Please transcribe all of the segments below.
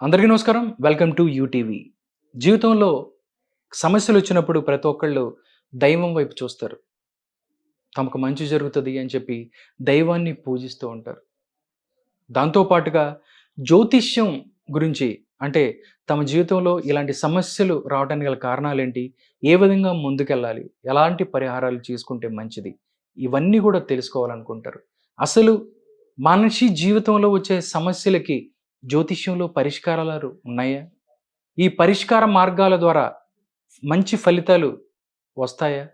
అందరికీ నమస్కారం. Welcome to UTV. జీవితంలో సమస్యలొచ్చినప్పుడు ప్రతి ఒక్కళ్ళు దైవం వైపు చూస్తారు. తమకు మంచి జరుగుతది అని చెప్పి దైవాన్ని పూజిస్తూ ఉంటారు. దాంతో పాటుగా జ్యోతిష్యం గురించి అంటే తమ జీవితంలో ఇలాంటి సమస్యలు రావడానికి గల కారణాలేంటి? ఏ విధంగా ముందుకెళ్ళాలి? ఎలాంటి పరిహారాలు చేసుకుంటే మంచిది? ఇవన్నీ గూడా తెలుసుకోవాలనుకుంటారు. అసలు మనిషి జీవితంలో వచ్చే సమస్యలకి జ్యోతిష్యంలో పరిష్కారాలు ఉన్నాయా? ఈ పరిష్కార మార్గాల ద్వారా మంచి ఫలితాలు వస్తాయా?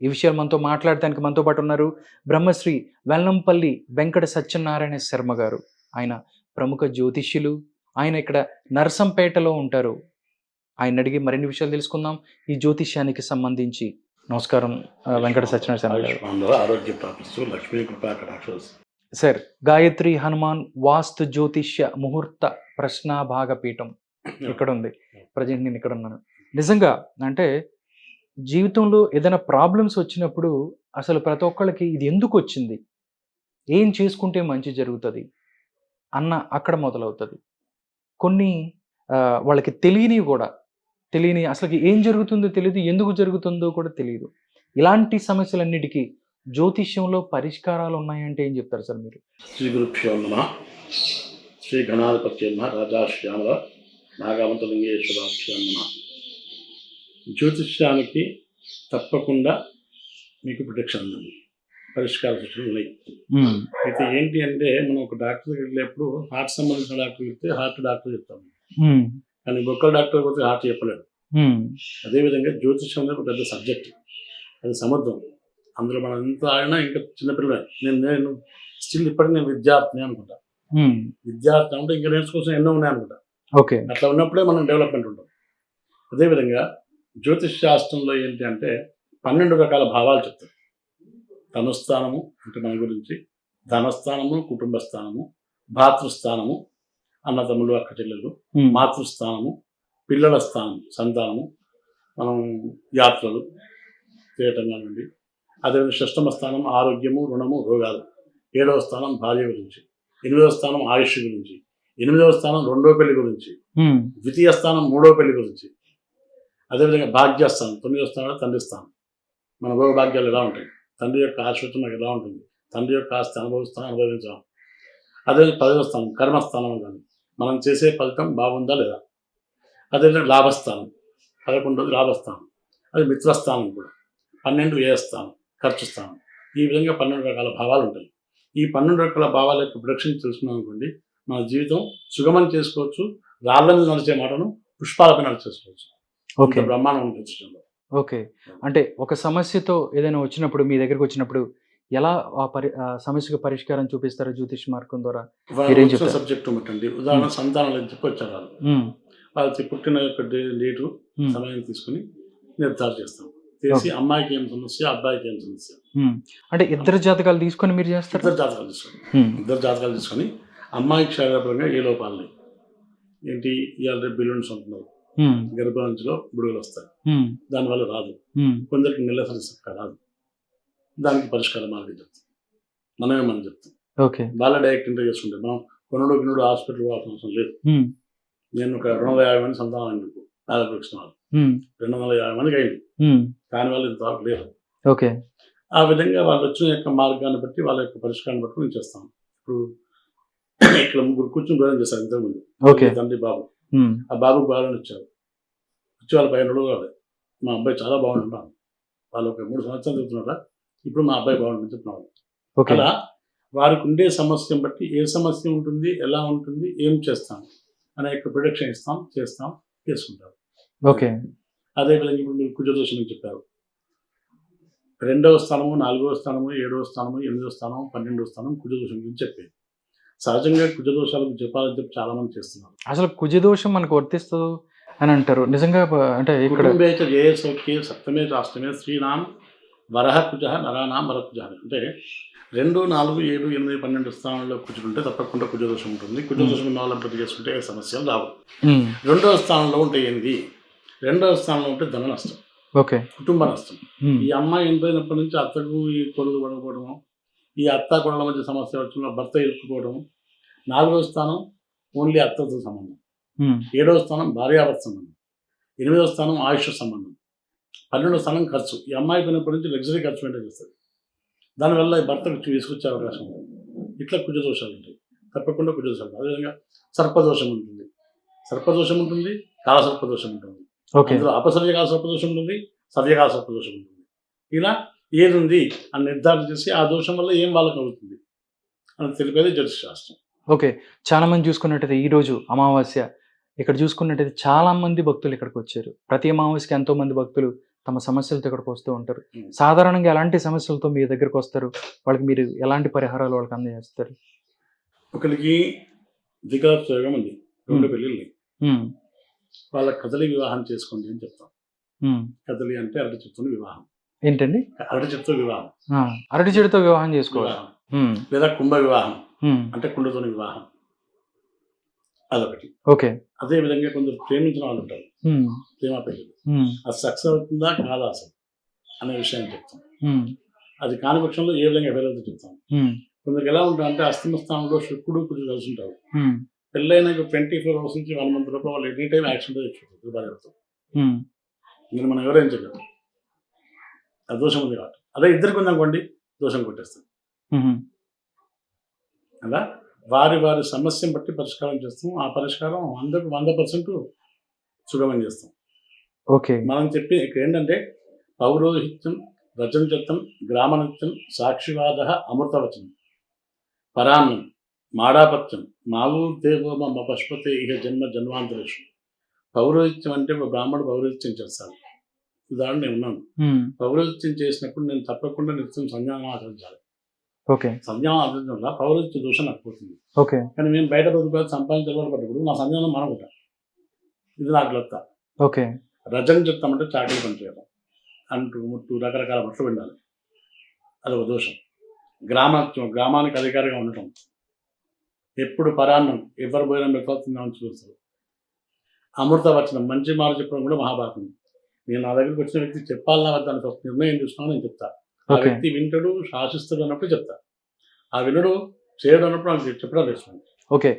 ఈ విషయాలు మనతో మాట్లాడటానికి మనతో పాటు ఉన్నారు బ్రహ్మశ్రీ వెల్లంపల్లి వెంకట సత్యనారాయణ శర్మ గారు. ఆయన ప్రముఖ జ్యోతిష్యులు. ఆయన ఇక్కడ నర్సంపేటలో ఉంటారు. ఆయన్ని అడిగి మరిన్ని విషయాలు తెలుసుకుందాం ఈ జ్యోతిష్యానికి సంబంధించి. నమస్కారం వెంకట సత్యనారాయణ శర్మ గారు. ఆయుష్మాన్లో ఆరోగ్య ప్రాప్తిస్తూ లక్ష్మీ కృపా కటాక్ష. సార్, గాయత్రి హనుమాన్ వాస్తు జ్యోతిష్య ముహూర్త ప్రశ్నాభాగ పీఠం ఇక్కడ ఉంది. ప్రజెంట్ నేను ఇక్కడ ఉన్నాను. నిజంగా అంటే జీవితంలో ఏదైనా ప్రాబ్లమ్స్ వచ్చినప్పుడు అసలు ప్రతి ఒక్కళ్ళకి ఇది ఎందుకు వచ్చింది, ఏం చేసుకుంటే మంచి జరుగుతుంది అన్న అక్కడ మొదలవుతుంది. కొన్ని వాళ్ళకి తెలియనివి కూడా తెలియని, అసలు ఏం జరుగుతుందో తెలియదు, ఎందుకు జరుగుతుందో కూడా తెలియదు. ఇలాంటి సమస్యలన్నిటికీ జ్యోతిష్యంలో పరిష్కారాలు ఉన్నాయంటే ఏం చెప్తారు సార్ మీరు? శ్రీ గురుభ్యో నమః. శ్రీ గణాధిపత్య నమః. రాజా శ్యామల నాగావంతలింగేశ్వరాభ్యాం నమః. జ్యోతిష్యానికి తప్పకుండా మీకు ప్రొటెక్షన్ ఉంది, పరిష్కార సూచనలు ఉన్నాయి. అయితే ఏంటి అంటే మనం ఒక డాక్టర్ దగ్గరికి వెళ్ళేప్పుడు హార్ట్ సంబంధించిన డాక్టర్ చెప్తే హార్ట్ డాక్టర్ చెప్తాము, కానీ బొక్కల డాక్టర్ పోతే హార్ట్ చెప్పలేడు. అదేవిధంగా జ్యోతిష్యం అనేది ఒక పెద్ద సబ్జెక్ట్, అది సముద్రం. అందులో మనం ఎంత ఆడినా ఇంకా చిన్నపిల్లలే. నేను స్టిల్ ఇప్పటికి నేను విద్యార్థిని అనుకుంటా. విద్యార్థి అంటే ఇంకా నేర్చుకోసం ఎన్నో ఉన్నాయి అనుకుంటా. ఓకే, అట్లా ఉన్నప్పుడే మనం డెవలప్మెంట్ ఉంటాం. అదేవిధంగా జ్యోతిష్ శాస్త్రంలో ఏంటి అంటే 12 రకాల భావాలు చెప్తారు. తనుస్థానము అంటే మన గురించి, ధనస్థానము కుటుంబ స్థానము, భాతృస్థానము అన్నతమ్ములు అక్క చెల్లెలు, మాతృస్థానము పిల్లల స్థానం సంతానము, మనం యాత్రలు చేయటం కానివ్వండి. అదేవిధంగా షష్టమ స్థానం ఆరోగ్యము రుణము రోగాలు, 7వ స్థానం భార్య గురించి, 8వ స్థానం ఆయుష్ గురించి, 8వ స్థానం 2వ పెళ్లి గురించి, ద్వితీయ స్థానం 3వ పెళ్లి గురించి. అదేవిధంగా భాగ్యస్థానం 9వ స్థానం తండ్రి స్థానం, మన భోగభాగ్యాలు ఎలా ఉంటాయి, తండ్రి యొక్క ఆశ్రితం మనకు ఎలా ఉంటుంది, తండ్రి యొక్క ఆస్తి అనుభవించడం. అదేవిధంగా 10వ స్థానం కర్మస్థానం కానీ మనం చేసే ఫలితం బాగుందా లేదా. అదేవిధంగా లాభస్థానం 11వ లాభస్థానం, అది మిత్రస్థానం కూడా. 12 వ్యయస్థానం ఖర్చు స్థానం. ఈ విధంగా 12 రకాల భావాలు ఉంటాయి. ఈ 12 రకాల భావాల యొక్క ప్రొడక్షన్ తెలుసుకున్నాం అనుకోండి, మన జీవితం సుగమం చేసుకోవచ్చు. రాళ్ళ మీద నడిచే మాటను పుష్పాలపై నడిచేసుకోవచ్చు. ఓకే, బ్రహ్మాండం ఉంటుంది. ఓకే, అంటే ఒక సమస్యతో ఏదైనా వచ్చినప్పుడు మీ దగ్గరికి వచ్చినప్పుడు ఎలా ఆ సమస్యకు పరిష్కారం చూపిస్తారో జ్యోతిష్ మార్గం ద్వారా సబ్జెక్ట్ ఉంటండి. ఉదాహరణ సంతానాలు అని చెప్పి వచ్చారు వాళ్ళు. వాళ్ళకి పుట్టిన యొక్క డేటు సమయం తీసుకుని నిర్ధారణ చేస్తాం. చేసి అమ్మాయికి ఏం సమస్య, అబ్బాయికి ఏం సమస్య అంటే ఇద్దరు జాతకాలు తీసుకొని మీరు చేస్తారు. ఇద్దరు జాతకాలు తీసుకొని అమ్మాయికి శారీరపరంగా ఏ లోపాలని ఏంటి, ఇవాళ బిల్లున్స్ ఉంటున్నారు, గర్భాంచులో బుడుగులు వస్తాయి, దానివల్ల రాదు. కొందరికి నెలసరి రాదు, దానికి పరిష్కార మార్గం చెప్తాం. మనం చెప్తాం. వాళ్ళ డైరెక్ట్ ఇంటర్ చేసుకుంటే మనం కొనుడు హాస్పిటల్ పోవాల్సిన అవసరం లేదు. నేను ఒక 250 మంది సంతానం అయింది, ఆలోచించిన వాళ్ళు 250 మందికి అయింది, కానీ వాళ్ళు ఇంతవరకు లేరు. ఓకే, ఆ విధంగా వాళ్ళు వచ్చిన యొక్క మార్గాన్ని బట్టి వాళ్ళ యొక్క పరిష్కారాన్ని బట్టి నేను చేస్తాను. ఇప్పుడు ఇక్కడ ముగ్గురు కూర్చొని భోజనం చేస్తారు ఇంతకుముందు. తండ్రి బాబు, ఆ బాబుకి బాగానే వచ్చారు. వచ్చి వాళ్ళ 15 రోజులు కాదు, మా అబ్బాయి చాలా బాగుంటున్నాను. వాళ్ళు ఒక 3 సంవత్సరాలు చెప్తున్నారా, ఇప్పుడు మా అబ్బాయి బాగుంటుంది చెప్తున్నాను. అలా వారికి ఉండే సమస్యను బట్టి ఏ సమస్య ఉంటుంది, ఎలా ఉంటుంది, ఏం చేస్తాం అనే యొక్క ప్రొడక్షన్ ఇస్తాం, చేస్తాం, చేసుకుంటాం. ఓకే, అదేవిధంగా ఇప్పుడు మీరు కుజదోషం అని చెప్పారు. 2వ స్థానము, 4వ స్థానము, 7వ స్థానము, 8వ స్థానం, 12వ స్థానం కుజదోషం గురించి చెప్పేది. సహజంగా కుజదోషాలకు జపాలని చెప్పి చాలా మంది చేస్తున్నారు. అసలు కుజదోషం మనకు వర్తిస్తుంది అని అంటారు, నిజంగా? అంటే ఇక్కడ సప్తమే అష్టమే శ్రీనాం వరహ కుజ నరానాం వరకుజ అంటే 2, 4, 7, 8, 12 స్థానంలో కుజుంటే తప్పకుండా కుజదోషం ఉంటుంది. కుజదోషం ఉన్న వాళ్ళని ప్రతి చేసుకుంటే ఏ సమస్యలు రావు. 2వ స్థానంలో ఉంటే ఏంది, 2వ స్థానంలో ఉంటే ధన నష్టం, ఓకే, కుటుంబ నష్టం. ఈ అమ్మాయి ఎంతైనప్పటి నుంచి అత్తకు ఈ కొడుకు పడకపోవడము, ఈ అత్త కొడల మధ్య సమస్య వచ్చిన భర్త ఇరుక్కుపోవడము. 4వ స్థానం ఓన్లీ అత్తతో సంబంధం, ఉమ్, 7వ స్థానం భార్యాభర్త సంబంధం, 8వ స్థానం ఆయుష్ సంబంధం, 12వ స్థానం ఖర్చు. ఈ అమ్మాయి పోయినప్పటి నుంచి లగ్జరీ ఖర్చు మెయింటైన్ చేస్తుంది. దానివల్ల ఈ భర్తకు తీసుకొచ్చే అవకాశం ఉంది. ఇట్లా కుజ దోషాలు ఉంటాయి, తప్పకుండా కుజ దోషాలు. అదేవిధంగా సర్పదోషం ఉంటుంది, సర్పదోషం ఉంటుంది, కాలసర్పదోషం ఉంటుంది. ఓకే అందులో అపసర్యకాల సర్పదోషం ఉంటుంది, సర్యకాల సర్పదోషం ఉంటుంది. ఇలా ఏది ఉంది అని నిర్ధారణ చేసి ఆ దోషం వల్ల ఏం వాళ్ళకి అవుతుంది అని తెలిపేది జ్యోతిష్ శాస్త్రం. ఓకే. చాలా మంది చూసుకున్నట్టయితే ఈరోజు అమావాస్య ఇక్కడ చూసుకున్నట్టయితే చాలా మంది భక్తులు ఇక్కడికి వచ్చారు. ప్రతి అమావాస్యకి ఎంతో మంది భక్తులు తమ సమస్యలతో ఇక్కడికి వస్తూ ఉంటారు. సాధారణంగా ఎలాంటి సమస్యలతో మీ దగ్గరకు వస్తారు? వాళ్ళకి మీరు ఎలాంటి పరిహారాలు వాళ్ళకి అందజేస్తారు? ఒకరికి దిగాత్స యోగం ఉంది, 2 పెళ్ళిళ్ళు, ఉమ్, వాళ్ళ కదలి వివాహం చేసుకోండి అని చెప్తాం. ఉమ్. కదలి అంటే అరటి చెట్టుతో వివాహం, ఏంటండి? అరటి చెట్టుతో వివాహం, ఆ, అరటి చెడుతో వివాహం చేసుకోవాలి. వివాహం. ఉమ్, లేదా కుంభ వివాహం ఉమ్, అంటే కుండతో వివాహం, అదొకటి. ఓకే. అదే విధంగా కొందరు ప్రేమించిన వాళ్ళు ఉంటారు, ఉమ్, ప్రేమ పెళ్ళిళ్ళు. ఉమ్, అది సక్సెస్ అవుతుందా కాదా అసలు అనే విషయాన్ని చెప్తాం. ఉమ్, అది కాని పక్షంలో ఏ విధంగా ఫెయిల్ అవుతుందో చెప్తాం. ఉమ్, కొందరికి ఎలా ఉంటారంటే అస్తమ స్థానంలో శుక్రుడు కుజుడు కలిసి ఉంటారు. ఉమ్, పెళ్ళైన 24 అవర్స్ నుంచి 1 మంత్ లోపల వాళ్ళు ఎనీ టైం యాక్షన్ తెచ్చుకుంటారు భార్యతో. ఉమ్, నేను మనం ఎవరేం చేయగలం, ఆ దోషం ఉంది కాబట్టి. అదే ఇద్దరికి ఉందనుకోండి దోషం కొట్టేస్తాం. ఉమ్, అలా వారి వారి సమస్యను బట్టి పరిష్కారం చేస్తాం. ఆ పరిష్కారం 100% సుగమం చేస్తాం. ఓకే. మనం చెప్పి ఇక్కడ ఏంటంటే పౌరోహిత్యం, రజంచత్తం, గ్రామనృత్యం, సాక్షివాద, అమృతవచనం, పరాన్నం, మాడాపత్యం, మావూర్దేవో మమ పశుపతే ఇహ జన్మ జన్మాంతరేషు. పౌరోహిత్యం అంటే ఒక బ్రాహ్మణుడు పౌరోహిత్యం చేస్తాడు. ఉదాహరణ నేను ఉన్నాను, ఉమ్, పౌరోహిత్యం చేసినప్పుడు నేను తప్పకుండా నిత్యం సంధ్యానం ఆచరించాలి. ఓకే. సంధ్యానం ఆచరించడం వల్ల పౌరోహిత్య దోషం నాకు పోతుంది. ఓకే. కానీ మేము బయట రూపాయలు సంపాదించడం పడ్డప్పుడు నా సంధ్యానం మానకుంటా, ఇది నాకు లెత్త. ఓకే. రజం చెప్తాం అంటే చాకలి పని చేయడం, అంటూ ముట్టు రకరకాల బట్టలు వినాలి, అదొక దోషం. గ్రామానికి అధికారిగా ఉండటం, ఎప్పుడు పరాన్నం ఎవరు భోజనం పెట్టాల్సిందని చూస్తారు. అమృతవచనం, మంచి మాట చెప్పడం కూడా మహాభారతం. నేను నా దగ్గరికి వచ్చిన వ్యక్తి చెప్పాలన్నా వద్దని ఫస్ట్ నిర్ణయం చూస్తున్నాను, నేను చెప్తా. ఆ ఓకే. వ్యక్తి వింటాడు, శాసిస్తాడు అన్నప్పుడు చెప్తా. ఆ వినడు చేయడం అన్నప్పుడు నాకు చెప్పడం వేస్తుంది. ఓకే.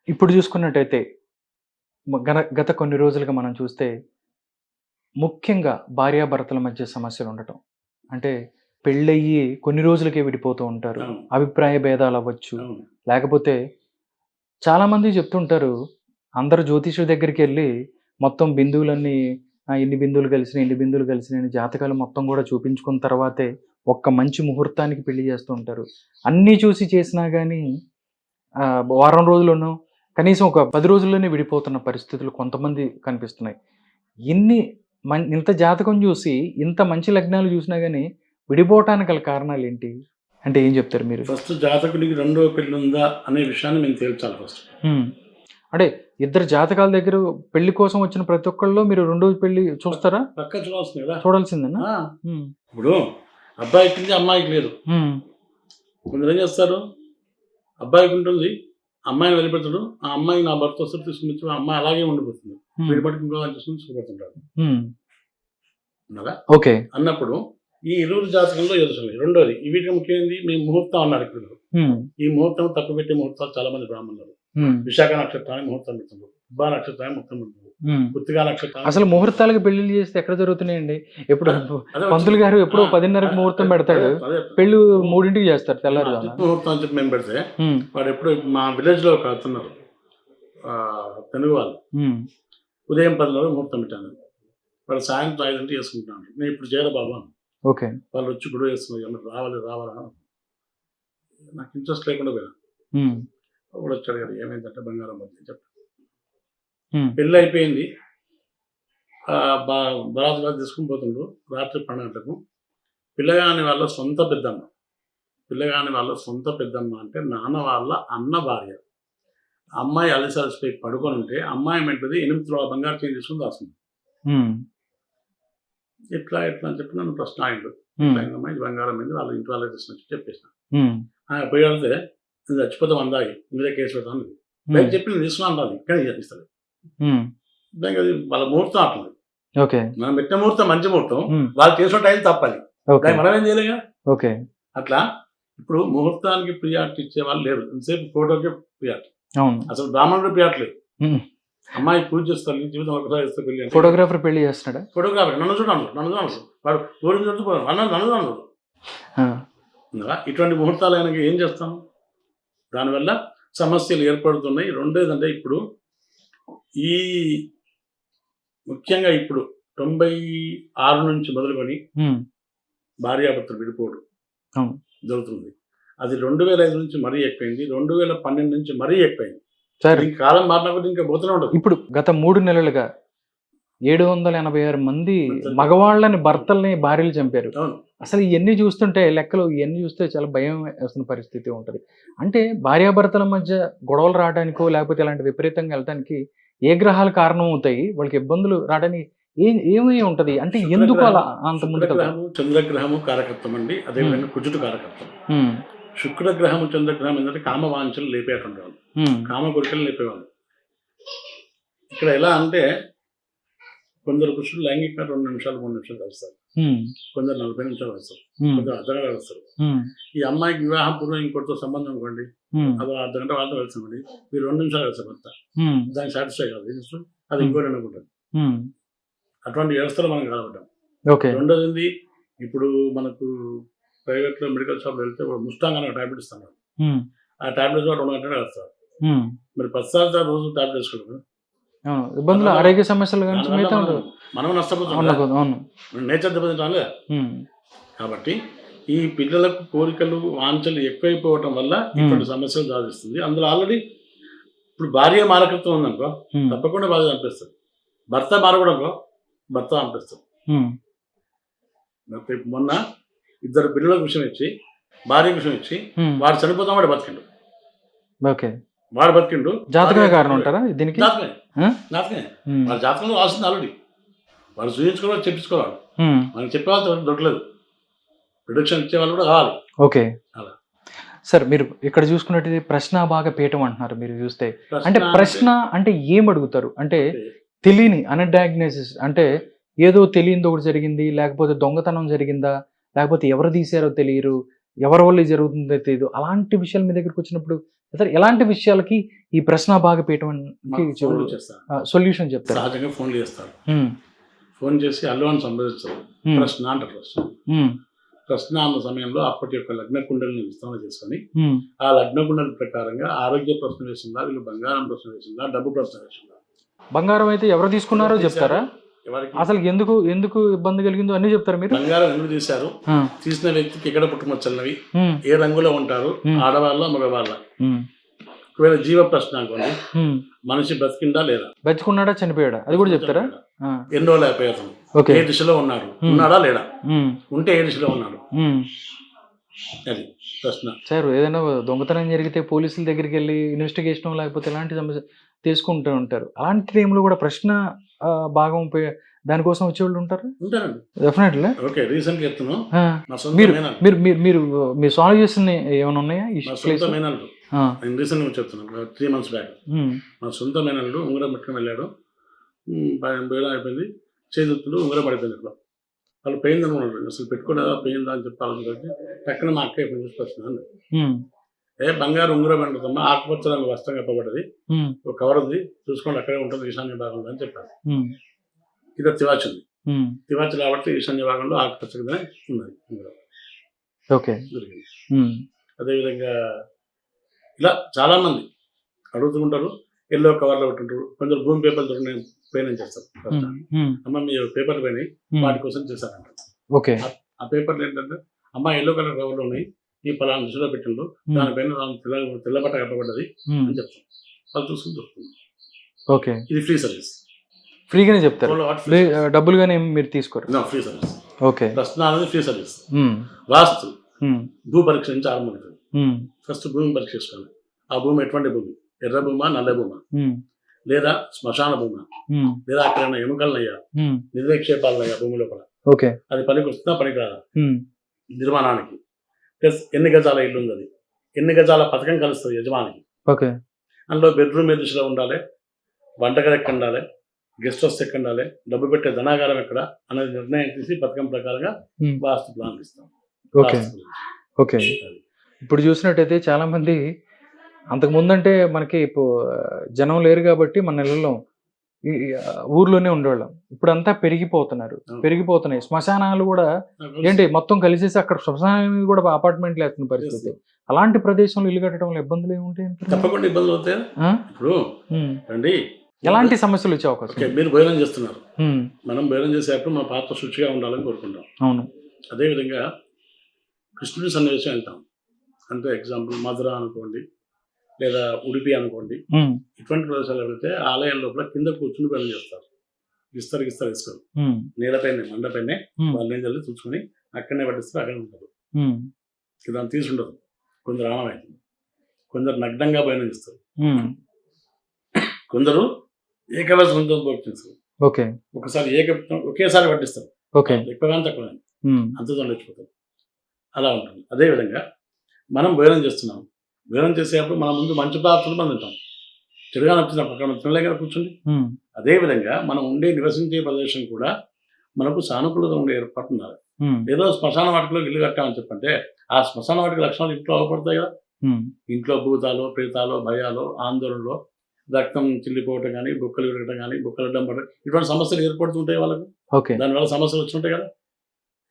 ఇప్పుడు చూసుకున్నట్టయితే గత కొన్ని రోజులుగా మనం చూస్తే ముఖ్యంగా భార్యాభర్తల మధ్య సమస్యలు ఉండటం. అంటే పెళ్ళయ్యి కొన్ని రోజులకే విడిపోతూ ఉంటారు. అవును, అభిప్రాయ భేదాలు అవ్వచ్చు. అవును, లేకపోతే చాలామంది చెప్తుంటారు, అందరూ జ్యోతిష్యుడి దగ్గరికి వెళ్ళి మొత్తం బిందువులన్నీ ఇన్ని బిందువులు కలిసినాయి, ఇన్ని బిందువులు కలిసినాయి అని జాతకాలు మొత్తం కూడా చూపించుకున్న తర్వాతే ఒక్క మంచి ముహూర్తానికి పెళ్లి చేస్తూ ఉంటారు. అన్నీ చూసి చేసినా కానీ వారం రోజుల్లోనో కనీసం ఒక 10 రోజుల్లోనే విడిపోతున్న పరిస్థితులు కొంతమంది కనిపిస్తున్నాయి. ఇంత జాతకం చూసి ఇంత మంచి లగ్నాలు చూసినా కానీ విడిపోవటానికి గల కారణాలు ఏంటి అంటే ఏం చెప్తారు మీరు? ఫస్ట్ జాతకుడికి 2వ పెళ్లి ఉందా అనే విషయాన్ని మేము తేల్చాలి ఫస్ట్. అంటే ఇద్దరు జాతకాల దగ్గర పెళ్లి కోసం వచ్చిన ప్రతి ఒక్కళ్ళు మీరు 2వ పెళ్లి చూస్తారా? పక్క చూడాల్సింది కదా, చూడాల్సిందేనా? ఇప్పుడు అబ్బాయికి ఉంది, అమ్మాయికి లేదు. కొందరు ఏం చేస్తారు, అబ్బాయికి ఉంటుంది, అమ్మాయిని వెళ్ళిపెడతాడు, ఆ అమ్మాయి నా భర్త వస్తారు తీసుకుని ఆ అమ్మాయి అలాగే ఉండిపోతుంది, వీడి పట్టుకు ఇంకో తీసుకుని చూపెడుతుంటాడు కదా. ఓకే. అన్నప్పుడు ఈ ఇరువురు జాతకంలో ఎదురు. రెండోది వీటికి ముఖ్యమైనది మీ ముహూర్తం అన్నారు. ఇప్పుడు ఈ ముహూర్తం తప్పు పెట్టే ముహూర్తాలు చాలా మంది బ్రాహ్మణులు విశాఖ నక్షత్రాన్ని ముహూర్తం పెడుతున్నారు, ఉబ్బా నక్షత్రాన్ని ముహూర్తం పెడుతున్నారు, కృత్తికా నక్షత్రం. అసలు ముహూర్తాలకు పెళ్లిళ్ళు చేస్తే ఎక్కడ జరుగుతున్నాయండి? ఎప్పుడు పంతులు గారు ఎప్పుడో 10:30కి ముహూర్తం పెడతాడు, పెళ్లి 3ంటికి చేస్తారు తెల్లారు ముహూర్తం అని చెప్పి మేము పెడితే వాడు ఎప్పుడు మా విలేజ్ లో ఒక అతున్నారు తెలుగు వాళ్ళు ఉదయం 10 ముహూర్తం పెట్టాను, వాడు సాయంత్రం 5 చేసుకుంటున్నాను. నేను ఇప్పుడు చేయరా బాబు అని. ఓకే. వాళ్ళు వచ్చి గొడవ చేస్తున్నారు, రావాలా నాకు ఇంట్రెస్ట్ లేకుండా పోయినా. కూడా వచ్చాడు కదా, ఏమైందంటే బంగారం బట్టి చెప్పాను. పెళ్ళి అయిపోయింది, బరాత్ గారు తీసుకుని పోతుండ్రు రాత్రి 12 గంటలకు. పిల్లగాని వాళ్ళ సొంత పెద్దమ్మ అంటే నాన్న వాళ్ళ అన్న భార్య. అమ్మాయి అలిసిపోయి పడుకొని ఉంటే అమ్మాయి మెంటది 8 తులాల బంగారు చేంజ్ తీసుకుని దాస్తుంది. ఎట్లా అని చెప్పి నన్ను ప్రశ్న అయిండు, అమ్మాయి బంగారం మీద వాళ్ళ ఇంటి వాళ్ళకి తీసుకొచ్చి చెప్పేసిన. పోయి వెళ్తే నేను చచ్చిపోతాం అందాగి మీరే కేసు పెడతాను బయట చెప్పి నేను తీసుకున్నాను అది, కానీ ఇస్తాను అది వాళ్ళ ముహూర్తం అట్లా. మనం పెట్టిన ముహూర్తం మంచి ముహూర్తం, వాళ్ళు చేసిన టైం తప్పది, మనం ఏం చేయలేగా. ఓకే. అట్లా ఇప్పుడు ముహూర్తానికి ప్రియారిటీ ఇచ్చే వాళ్ళు లేరు, ఎంతసేపు ఫోటోకి ప్రియారిటీ. అసలు బ్రాహ్మణుడు ప్రియారిటీ లేదు, అమ్మాయి పూజ చేస్తారు జీవితం ఒకసారి చేస్తే పెళ్లి అంటే ఫోటోగ్రాఫర్ పెళ్లి చేస్తున్నాడా? ఫోటోగ్రాఫర్ నన్ను చూడాలి వాడు ఊరి చూడు నన్ను చూడాలి. ఇటువంటి ముహూర్తాలు ఆయనకి ఏం చేస్తాం? దానివల్ల సమస్యలు ఏర్పడుతున్నాయి. రెండోదంటే ఇప్పుడు ఈ ముఖ్యంగా ఇప్పుడు 96 నుంచి మొదలుకొని భార్యాభర్తలు విడిపోవడం జరుగుతుంది. అది 2005 నుంచి మరీ ఎక్కువైంది, 2012 నుంచి మరీ ఎక్కువైంది. సరే, ఈ కాలం మారినా కూడా ఇంకా పోతూనే ఉండదు. ఇప్పుడు గత 3 నెలలుగా 786 మంది మగవాళ్ళని భర్తల్ని భార్యలు చంపారు. అసలు ఇవన్నీ చూస్తుంటే లెక్కలు ఇవన్నీ చూస్తే చాలా భయం వేస్తున్న పరిస్థితి ఉంటుంది. అంటే భార్యాభర్తల మధ్య గొడవలు రావడానికో లేకపోతే ఇలాంటి విపరీతంగా వెళ్ళడానికి ఏ గ్రహాలు కారణం అవుతాయి? వాళ్ళకి ఇబ్బందులు రావడానికి ఏమై ఉంటది? అంటే ఎందుకు అలా అంత ముందు? చంద్రగ్రహము కారకత్వం అండి, అదేవిధంగా కుజుడు కారకత్వం. శుక్రగ్రహము చంద్రగ్రహం ఏంటంటే కామవాంఛలు లేపేటువంటి వాళ్ళు, కామ కోరికలు లేపేవాళ్ళు. ఇక్కడ ఎలా అంటే కొందరు పురుషులు లైంగికంగా 2 నిమిషాలు 3 నిమిషాలు కలుస్తారు, కొందరు 40 నిమిషాలు కలుస్తారు, కొందరు అర్ధగంట కలుస్తారు. ఈ అమ్మాయికి వివాహం పూర్వం ఇంకొకటితో సంబంధం అనుకోండి, అది అర్ధగంట వాళ్ళతో కలిసింది, మీరు 2 నిమిషాలు కలిసారు భర్త, దానికి సాటిస్ఫై కాదు, అది ఇంకోటి అనుకుంటారు. అటువంటి వ్యవస్థలో మనం కలవటం. రెండోది ఇప్పుడు మనకు ప్రైవేట్ లో మెడికల్ షాప్ వెళ్తే ముస్తాంగ్ అనే టాబ్లెట్ ఇస్తున్నారు, ఆ టాబ్లెట్స్ 2 గంటలు కలుస్తారు. మరి 10 సార్లు రోజు టాబ్లెట్ వేసుకోవడం ఇబ్బందులు, ఆరోగ్య సమస్యలు మనం నష్టపోతాం, నేచర్ దెబ్బతింటాం లేదా. కాబట్టి ఈ పిల్లలకు కోరికలు వాంఛలు ఎక్కువైపోవటం వల్ల ఇటువంటి సమస్యలు సాధిస్తుంది. అందులో ఆల్రెడీ ఇప్పుడు భార్య మారకత్వం ఉందనుకో తప్పకుండా భార్య అనిపిస్తుంది, భర్త మారకూడనుకో భర్త అనిపిస్తుంది. మొన్న 2 పిల్లలకు విషయం ఇచ్చి భార్య విషయం ఇచ్చి వాడు చనిపోతాం, వాడు బతికిండు. వాడు బతికిండు జాతకమే కారణం అంటారా దీనికి? జాతకమే వాళ్ళ జాతకంలో రాసింది ఆల్రెడీ, వాళ్ళు చూపించుకోవాలి, చెప్పించుకోవాలి. మనం చెప్పేవాళ్ళు దొరకలేదు, ప్రొడక్షన్ ఇచ్చే వాళ్ళు కూడా కావాలి. ఓకే, అలా సార్ మీరు ఇక్కడ చూసుకున్నట్టు ప్రశ్నాభాగ పీఠం అంటున్నారు. మీరు చూస్తే అంటే ప్రశ్న అంటే ఏం అడుగుతారు? అంటే తెలియని అన్‌డయాగ్నోసిస్, అంటే ఏదో తెలియనిది ఒకటి జరిగింది, లేకపోతే దొంగతనం జరిగిందా, లేకపోతే ఎవరు తీసారో తెలియరు, ఎవరి వల్ల జరుగుతుందో తెలియదు, అలాంటి విషయాలు మీ దగ్గరికి వచ్చినప్పుడు ఎలాంటి విషయాలకి ఈ ప్రశ్నాభాగ పీఠం సొల్యూషన్ చెప్తారు? సహజంగా ఫోన్లు చేస్తారు, ఫోన్ చేసి అల్లుని సంప్రదిస్తారు, ప్రశ్న అంటారు. ప్రశ్న అన్న సమయంలో అప్పటి యొక్క లగ్న కుండలిని విస్తరణ చేసుకొని ఆ లగ్న కుండలి ప్రకారంగా ఆరోగ్య ప్రశ్న వేసిందా, వీళ్ళు బంగారం ప్రశ్న వేసిందా, డబ్బు ప్రశ్న వేసిందా. బంగారం అయితే ఎవరు తీసుకున్నారో చెప్తారా? అసలు ఎందుకు ఎందుకు ఇబ్బంది కలిగిందో అన్ని చెప్తారు మీరు? బంగారం ఎందుకు తీశారు, తీసిన వ్యక్తికి ఎక్కడ పుట్టుమచ్చలవి, ఏ రంగులో ఉంటారు, ఆడవాళ్ళ మగవాళ్ళ. ఒకవేళ జీవ ప్రశ్న అనుకోండి, మనిషి బతికిందా లేదా, బతికున్నాడా చనిపోయాడా, అది కూడా చెప్తారా? ఎన్ని రోజులు అయిపోయాం, ఏ దిశలో ఉన్నాడు, ఉన్నాడా లేడా, ఉంటే ఏ దిశలో ఉన్నాడు, అది ప్రశ్న. సార్ ఏదైనా దొంగతనం జరిగితే పోలీసుల దగ్గరికి వెళ్ళి ఇన్వెస్టిగేషన్ లేకపోతే ఇలాంటి సమస్య తీసుకుంటూ ఉంటారు, అలాంటి టైంలో కూడా ప్రశ్న భాగం దానికోసం వచ్చేవాళ్ళు ఉంటారు. డెఫినెట్లీ. ఓకే, రీసెంట్ గా చెప్తున్నాను, మీరు సాల్వ్ చేసిన ఏమైనా ఉన్నాయా? నేను రీసెంట్ గా చెప్తున్నాను, 3 months బ్యాక్ మా సొంత మేనల్లుడు ఉంగరం పెట్టుకుని వెళ్ళాడు, బేడం అయిపోయింది, చేతులు ఉంగరం పడిపోయింది. ఇట్లా వాళ్ళు పెయింది అనుకున్నాడు, అసలు పెట్టుకోలేదా పెయిందా అని చెప్పాలని పక్కన మా అక్క ఇప్పుడు చూసుకొస్తున్నాను, బంగారు ఉంగరం పెట్టుకుంటామా, ఆకుపచ్చ రంగు వస్త్రం కప్పబడ్డది, ఒక కవర్ ఉంది చూసుకోండి, అక్కడే ఉంటుంది ఈశాన్య భాగంలో అని చెప్పారు. ఇది తివాచి ఉంది, తివాచి కాబట్టి ఈశాన్య భాగంలో ఆకుపచ్చ కింద ఉన్నది ఉంగరం. అదేవిధంగా ఇలా చాలా మంది అడుగుతుంటారు, ఎల్లో కవర్లో పెట్టుంటారు, కొందరు భూమి పేపర్లు దొరికిన పేమెంట్ చేస్తారు. అమ్మ మీ పేపర్లు పోయినాయి, వాటి కోసం చేశారంట. ఆ పేపర్లు ఏంటంటే అమ్మ ఎల్లో కలర్ కవర్లు ఉన్నాయి, ఈ పలానా దిశలో పెట్టిండు, దానిపైన తెల్లబట్ట కప్పబడ్డది అని చెప్తాం, వాళ్ళు చూసుకుని దొరుకుతుంది. ఇది ఫ్రీ సర్వీస్, ఫ్రీగానే చెప్తారు, డబ్బులుగానే మీరు తీసుకోరు. Free service. ప్రశ్న అనేది ఫ్రీ సర్వీస్. వాస్తు భూ పరీక్ష నుంచి ఆరంభమవుతుంది. ఫస్ట్ భూమి పరీక్ష చేసుకోవాలి, ఆ భూమి ఎటువంటి భూమి, ఎర్ర భూమా, నల్ల భూమా, లేదా శ్మశాన భూమా, లేదా అక్కడ ఎముకలనయ్యా, నిక్షేపాలనయ్యా భూమి లోపల, అది పనికి వస్తుందా పనికి రాదా, నిర్మాణానికి, ప్లస్ ఎన్ని గజాల ఇల్లు ఉంది, అది ఎన్ని గజాల పథకం కలుస్తుంది యజమానికి, అందులో బెడ్రూమ్ ఏ దిశలో ఉండాలి, వంటగది ఎక్కడ ఉండాలి, గెస్ట్ హౌస్ ఎక్కడ ఉండాలి, డబ్బు పెట్టే ధనాగారం ఎక్కడ అనేది నిర్ణయం చేసి పథకం ప్రకారంగా వాస్తు ప్లాన్ ఇస్తాం. ఇప్పుడు చూసినట్టయితే చాలా మంది అంతకు ముందంటే మనకి ఇప్పుడు జనం లేరు కాబట్టి మన నెలలో ఈ ఊర్లోనే ఉండేవాళ్ళం. ఇప్పుడంతా పెరిగిపోతున్నారు. పెరిగిపోతున్నాయి. శ్మశానాలు కూడా ఏంటి మొత్తం కలిసేసి అక్కడ శ్మశానం కూడా అపార్ట్మెంట్లు వేస్తున్న పరిస్థితి. అలాంటి ప్రదేశంలో ఇల్లు కట్టడం వల్ల ఇబ్బందులు ఏముంటాయి? తప్పకుండా ఇబ్బందులు అవుతాయి. ఇప్పుడు రండి, ఎలాంటి సమస్యలు వచ్చే అవకాశం? ఓకే, మీరు భోజనం చేస్తున్నారు. మనం భోజనం చేసేటప్పుడు మన పాత్ర శుచిగా ఉండాలని కోరుకుంటాం. అవును. అదేవిధంగా కృష్ణుడి సన్నివేశం వెళ్తాం. అంటే ఎగ్జాంపుల్ మధుర అనుకోండి, లేదా ఉడిపి అనుకోండి. ఇటువంటి ప్రదేశాలు వెళ్తే ఆలయం లోపల కింద కూర్చుని భోజనం చేస్తారు. ఇస్తారు ఇస్తారు నీళ్ళపైన మండపైనే వాళ్ళ నీళ్ళు చూసుకొని అక్కడనే పట్టిస్తారు, అక్కడే ఉంటారు. దాన్ని తీసి ఉండదు. కొందరు ఆనవాయితీ, కొందరు నగ్నంగా భోజనం చేస్తారు, కొందరు ఏకవచనంతో భోజనం. ఓకే. ఒకసారి ఒకేసారి పట్టిస్తారు. ఓకే. ఎక్కువగా తక్కువ అంతతో లేచిపోతారు. అలా ఉంటుంది. అదేవిధంగా మనం భోజనం చేస్తున్నాం. భోజనం చేసేటప్పుడు మన ముందు మంచి పదార్థాలు మనం తింటాం. చెడుగా నచ్చిన పక్కన తినలేక కూర్చుండి. అదేవిధంగా మనం నివసించే ప్రదేశం కూడా మనకు సానుకూలత ఉండే ఏర్పాటు ఉండాలి. ఏదో శ్మశాన వాటికలో ఇల్లు కట్టామని చెప్పంటే ఆ శ్మశాన వాటిక లక్షణాలు ఇంట్లో అవపడతాయి కదా. ఇంట్లో భూతాలు, ప్రేతాలు, భయాలు, ఆందోళనలో రక్తం చిల్లిపోవటం కానీ, బుక్కలు విరగటం కానీ, బుక్కలు అడ్డం పడటం, ఇటువంటి సమస్యలు ఏర్పడుతుంటాయి వాళ్ళకు. దానివల్ల సమస్యలు వచ్చుంటాయి కదా.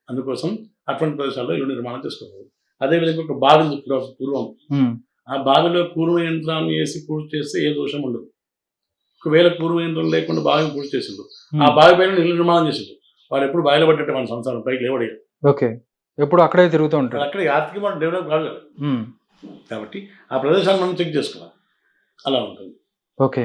అందుకోసం అటువంటి ప్రదేశాల్లో ఇల్లు నిర్మాణం చేసుకోవాలి. అదేవిధంగా ఒక బావి పూర్వం, ఆ బావిలో పూర్వ యంత్రాన్ని వేసి పూర్తి చేస్తే ఏ దోషం ఉండదు. ఒకవేళ పూర్వ యంత్రం లేకుండా బావిని పూర్తి చేసిండు, ఆ బావి పైన ఇల్లు నిర్మాణం చేసిండు, వాడు ఎప్పుడు బావిలో పడ్డట్టు మన సంసారం పైకి లేవడి. ఓకే. ఎప్పుడు అక్కడే తిరుగుతూ ఉంటాడు. అక్కడ ఆర్థికమైన డెవలప్ కాలేదు కాబట్టి ఆ ప్రదేశాన్ని మనం చెక్ చేసుకోవాలి. అలా ఉంటుంది. ఓకే.